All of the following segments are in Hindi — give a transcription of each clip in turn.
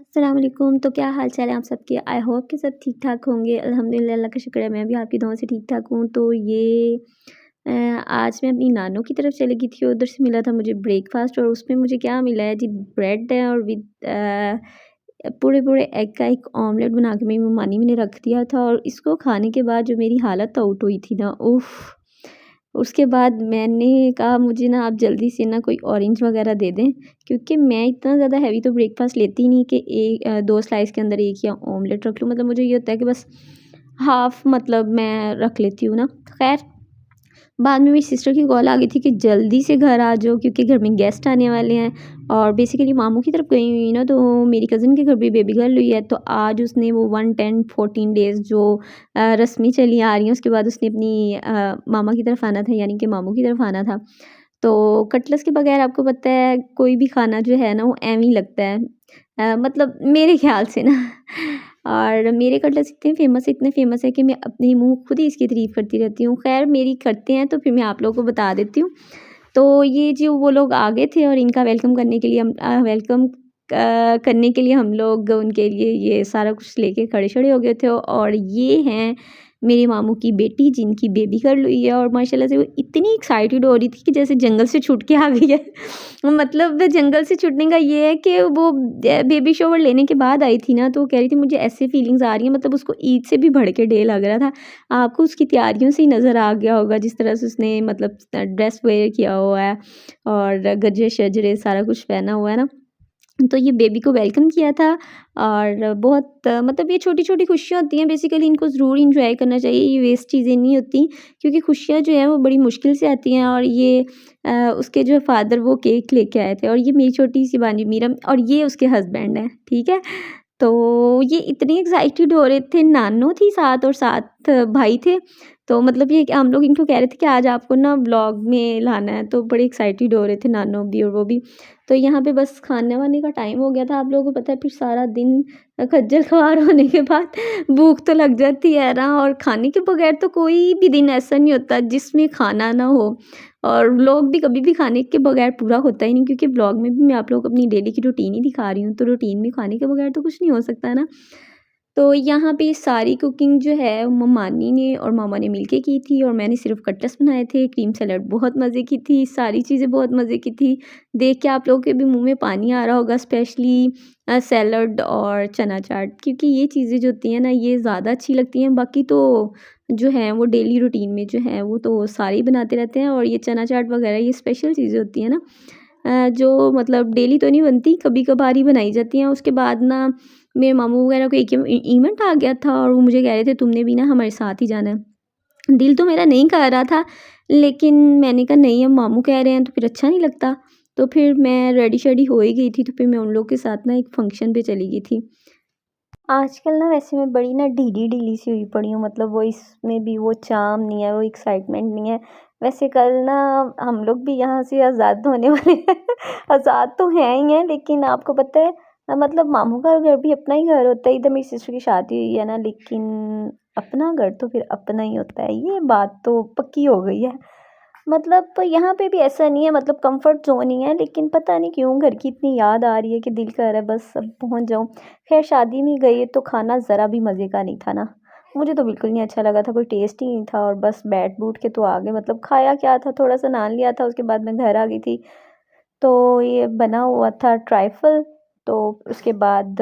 अस्सलाम वालेकुम। तो क्या हाल चाल है आप सबके? आई होप कि सब ठीक ठाक होंगे। अल्हम्दुलिल्लाह, अल्लाह का शुक्र है मैं भी आपकी दुआओं से ठीक ठाक हूँ। तो आज मैं अपनी नानों की तरफ चली गई थी, उधर से मिला था मुझे ब्रेकफास्ट और उसमें मुझे क्या मिला है जी, ब्रेड है और विद पूरे पूरे एग का एक ऑमलेट बना के मेरी मम्मानी ने रख दिया था। और इसको खाने के बाद जो मेरी हालत आउट हुई थी ना, उफ़! उसके बाद मैंने कहा मुझे ना आप जल्दी से ना कोई ऑरेंज वग़ैरह दे दें, क्योंकि मैं इतना ज़्यादा हैवी तो ब्रेकफ़ास्ट लेती ही नहीं कि 2 स्लाइस के अंदर 1 या ऑमलेट रख लूँ। मतलब मुझे ये होता है कि बस हाफ़ मतलब मैं रख लेती हूँ ना। ख़ैर, बाद में मेरी सिस्टर की कॉल आ गई थी कि जल्दी से घर आ जाओ क्योंकि घर में गेस्ट आने वाले हैं। और बेसिकली मामू की तरफ गई हुई ना, तो मेरी कज़िन के घर भी बेबी गर्ल हुई है। तो आज उसने वो 1 10 14 डेज़ जो रस्में चली आ रही हैं, उसके बाद उसने अपनी मामा की तरफ आना था, यानी कि मामू की तरफ आना था। तो कटलेट्स के बगैर आपको पता है कोई भी खाना जो है ना वो ऐवें ही लगता है, मतलब मेरे ख़्याल से ना। और मेरे कटलेट्स इतने फ़ेमस है कि मैं अपने मुँह खुद ही इसकी तारीफ़ करती रहती हूँ। ख़ैर, मेरी करते हैं तो फिर मैं आप लोगों को बता देती हूँ। तो ये जो वो लोग आ गए थे और इनका वेलकम करने के लिए वेलकम करने के लिए हम लोग उनके लिए ये सारा कुछ लेके खड़े-खड़े हो गए थे। और ये हैं मेरे मामू की बेटी जिनकी बेबी गर्ल हुई है, और माशाल्लाह से वो इतनी एक्साइटेड हो रही थी कि जैसे जंगल से छूट के आ गई है। मतलब जंगल से छूटने का ये है कि वो बेबी शॉवर लेने के बाद आई थी ना, तो वो कह रही थी मुझे ऐसे फीलिंग्स आ रही हैं, मतलब उसको ईद से भी बढ़ के डे लग रहा था। आपको उसकी तैयारियों से ही नज़र आ गया होगा जिस तरह से उसने मतलब ड्रेस वेयर किया हुआ है और गजरे शजरे सारा कुछ पहना हुआ है ना। तो ये बेबी को वेलकम किया था। और बहुत मतलब ये छोटी-छोटी खुशियाँ होती हैं, बेसिकली इनको ज़रूर एन्जॉय करना चाहिए, ये वेस्ट चीज़ें नहीं होती, क्योंकि खुशियाँ जो हैं वो बड़ी मुश्किल से आती हैं। और ये उसके जो फादर वो केक लेके आए थे, और ये मेरी छोटी-सी भांजी मीरम और ये उसके हस्बैंड हैं, ठीक है? तो ये इतने एक्साइटेड हो रहे थे, नानो थी साथ और साथ भाई थे। तो मतलब ये कि हम लोग इनको कह रहे थे कि आज आपको ना व्लॉग में लाना है, तो बड़े एक्साइटेड हो रहे थे नानो भी और वो भी। तो यहाँ पे बस खाने-वाने का टाइम हो गया था। आप लोगों को पता है फिर सारा दिन खज्जल ख्वार होने के बाद भूख तो लग जाती है ना, और खाने के बगैर तो कोई भी दिन ऐसा नहीं होता जिसमें खाना ना हो। और व्लॉग भी कभी भी खाने के बगैर पूरा होता ही नहीं, क्योंकि व्लॉग में भी मैं आप लोगों को अपनी डेली की रूटीन ही दिखा रही हूँ, तो रूटीन में खाने के बगैर तो कुछ नहीं हो सकता ना। तो यहाँ पे सारी कुकिंग जो है मम्मानी ने और मामा ने मिलके की थी, और मैंने सिर्फ़ कटलेट्स बनाए थे। क्रीम सैलेड बहुत मज़े की थी, सारी चीज़ें बहुत मज़े की थी। देख के आप लोगों के भी मुँह में पानी आ रहा होगा, स्पेशली सैलड और चना चाट, क्योंकि ये चीज़ें जो होती हैं ना ये ज़्यादा अच्छी लगती हैं। बाकी तो जो हैं वो डेली रूटीन में जो है वो तो सारे ही बनाते रहते हैं, और ये चना चाट वग़ैरह ये स्पेशल चीज़ें होती हैं ना, जो मतलब डेली तो नहीं बनती, कभी-कभार ही बनाई जाती हैं। उसके बाद ना मेरे मामू वगैरह को एक इवेंट आ गया था, और वो मुझे कह रहे थे तुमने भी ना हमारे साथ ही जाना है। दिल तो मेरा नहीं कर रहा था, लेकिन मैंने कहा नहीं, अब मामू कह रहे हैं तो फिर अच्छा नहीं लगता। तो फिर मैं रेडी-शेडी हो ही गई थी, तो फिर मैं उन लोग के साथ ना एक फ़ंक्शन पे चली गई थी। आजकल ना वैसे मैं बड़ी ना ढीली-ढीली सी हुई पड़ी हूँ, मतलब वो इसमें भी वो चार्म नहीं है, वो एक्साइटमेंट नहीं है। वैसे कल ना हम लोग भी यहाँ से आज़ाद होने वाले हैं। आज़ाद तो हैं ही हैं, लेकिन आपको पता है मतलब मामू का घर भी अपना ही घर होता है। इधर मेरी सिस्टर की शादी हुई है ना, लेकिन अपना घर तो फिर अपना ही होता है, ये बात तो पक्की हो गई है। मतलब यहाँ पे भी ऐसा नहीं है, मतलब कंफर्ट ज़ोन ही है, लेकिन पता नहीं क्यों घर की इतनी याद आ रही है कि दिल कर रहा है बस अब पहुँच जाऊँ। ख़ैर, शादी में गई तो खाना ज़रा भी मज़े का नहीं था ना, मुझे तो बिल्कुल नहीं अच्छा लगा था, कोई टेस्ट ही नहीं था, और बस बैठ-बूठ के तो आ गए। मतलब खाया क्या था, थोड़ा-सा नान लिया था, उसके बाद मैं घर आ गई थी। तो ये बना हुआ था ट्राइफ़ल, तो उसके बाद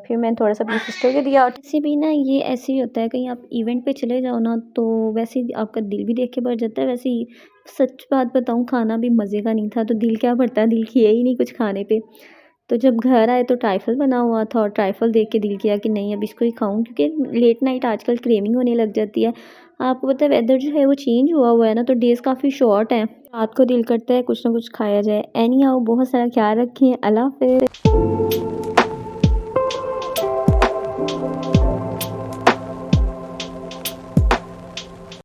फिर मैंने थोड़ा-सा अपनी सिस्टर को दिया। और वैसे भी ना ये ऐसे ही होता है, कहीं आप इवेंट पे चले जाओ ना, तो वैसे ही आपका दिल भी देख के भर जाता है। वैसे ही सच बात बताऊँ, खाना भी मज़े का नहीं था, तो दिल क्या भरता है, दिल किया ही नहीं कुछ खाने पे। तो जब घर आए तो ट्राइफ़ल बना हुआ था, और ट्राइफ़ल देख के दिल किया कि नहीं अब इसको ही खाऊँ, क्योंकि लेट नाइट आजकल क्रेविंग होने लग जाती है। आपको पता है वेदर जो है वो चेंज हुआ हुआ है ना, तो डेज़ काफ़ी शॉर्ट हैं। रात को दिल करता है कुछ ना कुछ खाया जाए। एनी हाउ बहुत सारा ख्याल रखें। अल्लाह हाफ़िज़।